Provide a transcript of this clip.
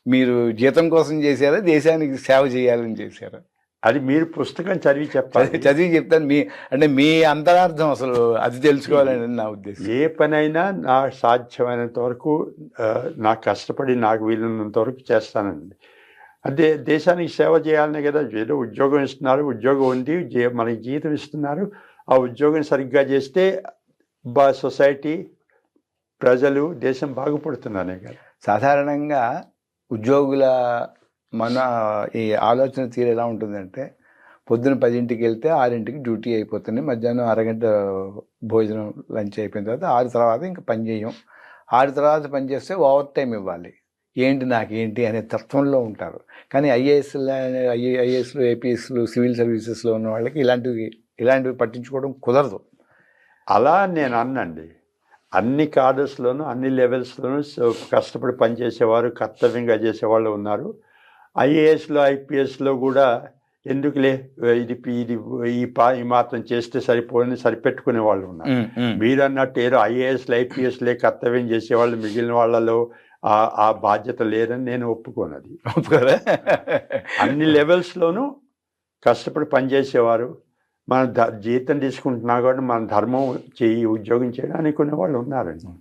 మీరు జీతం కోసం చేశారా, దేశానికి సేవ చేయాలని చేశారా? అది మీరు పుస్తకం చదివి చెప్పాలి. చదివి చెప్తాను. అంటే మీ అంతరార్థం అసలు అది తెలుసుకోవాలని నా ఉద్దేశం. ఏ పనైనా నాకు సాధ్యమైనంత వరకు నాకు కష్టపడి నాకు వీలున్నంత వరకు చేస్తానండి. అదే దేశానికి సేవ చేయాలనే కదా. ఏదో ఉద్యోగం ఇస్తున్నారు, ఉద్యోగం ఉంది, మనకి జీతం ఇస్తున్నారు. ఆ ఉద్యోగం సరిగ్గా చేస్తే సొసైటీ, ప్రజలు, దేశం బాగుపడుతున్నానే కదా. సాధారణంగా ఉద్యోగుల ఈ ఆలోచన తీరు ఎలా ఉంటుందంటే, పొద్దున 10ంటికి వెళ్తే 6ంటికి డ్యూటీ అయిపోతుంది, మధ్యాహ్నం అరగంట భోజనం లంచ్ అయిపోయిన తర్వాత 6 తర్వాత ఇంకా పని చేయం, 6 తర్వాత పని చేస్తే ఓవర్ టైం ఇవ్వాలి, ఏంటి నాకేంటి అనే తత్వంలో ఉంటారు. కానీ ఐఏఎస్లు, ఏపీఎస్లు, సివిల్ సర్వీసెస్లో ఉన్న వాళ్ళకి ఇలాంటివి పట్టించుకోవడం కుదరదు. అలా నేను అన్నండి. అన్ని కాడర్స్లోనూ, అన్ని లెవెల్స్లోనూ కష్టపడి పనిచేసేవారు, కర్తవ్యంగా చేసేవాళ్ళు ఉన్నారు. ఐఏఎస్లో, ఐపీఎస్లో కూడా ఎందుకులే ఈ మాత్రం చేస్తే సరిపోని సరిపెట్టుకునే వాళ్ళు ఉన్నారు. మీరు అన్నట్టు ఏదో ఐఏఎస్లు, ఐపీఎస్లే కర్తవ్యం చేసేవాళ్ళు, మిగిలిన వాళ్ళలో ఆ బాధ్యత లేదని నేను ఒప్పుకోనది. అన్ని లెవెల్స్లోనూ కష్టపడి పనిచేసేవారు, మన జీతం తీసుకుంటున్నా కాబట్టి మన ధర్మం ఉద్యోగం చేయడానికి కొనే వాళ్ళు ఉన్నారండి.